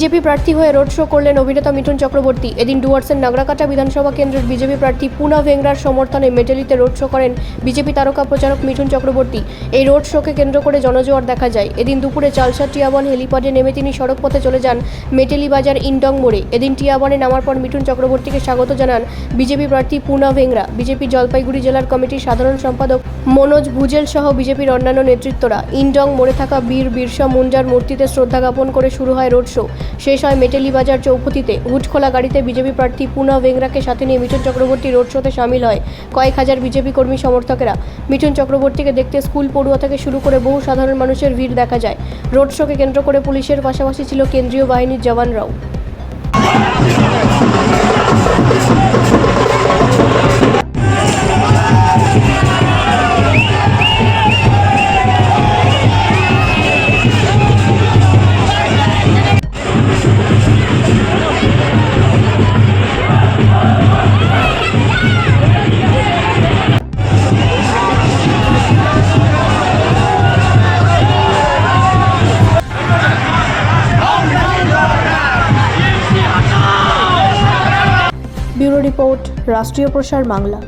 BJP প্রার্থী হয়ে road show করলেন অভিনেতা মিঠুন চক্রবর্তী। এদিন ডুয়ার্সের নাগরাকাটা বিধানসভা কেন্দ্রের বিজেপি প্রার্থী পুনা ভেংরার সমর্থনে মেটেলিতে রোড শো করেন বিজেপি তারকা প্রচারক মিঠুন চক্রবর্তী। এই রোড শোকে কেন্দ্র করে জনজোয়ার দেখা যায়। এদিন দুপুরে চালসা টিয়াবন হেলিপ্যাডে নেমে তিনি সড়ক পথে চলে যান মেটেলি বাজার ইন্ডং মোড়ে। এদিন টিয়াবনে নামার পর মিঠুন চক্রবর্তীকে স্বাগত জানান বিজেপি প্রার্থী পুনা ভেংরা, বিজেপি জলপাইগুড়ি জেলার কমিটির সাধারণ সম্পাদক মনোজ ভুজেল সহ বিজেপির অন্যান্য নেতৃত্বরা। ইন্ডং মোড়ে থাকা বীর বিরসা মুন্ডার মূর্তিতে শ্রদ্ধা জ্ঞাপন করে শুরু হয় রোড শো। শেষ হয় মেটেলি বাজার চৌপতিতে। হুডখোলা গাড়িতে বিজেপি প্রার্থী পুনা ভেংরাকে সাথে নিয়ে মিঠুন চক্রবর্তী রোড শোতে সামিল হয় কয়েক হাজার বিজেপি কর্মী সমর্থকেরা। মিঠুন চক্রবর্তীকে দেখতে স্কুল পড়ুয়া থেকে শুরু করে বহু সাধারণ মানুষের ভিড় দেখা যায়। রোড শোকে কেন্দ্র করে পুলিশের পাশাপাশি ছিল কেন্দ্রীয় বাহিনীর জওয়ানরাও। ব্যুরো রিপোর্ট, রাষ্ট্রীয় প্রসার বাংলা।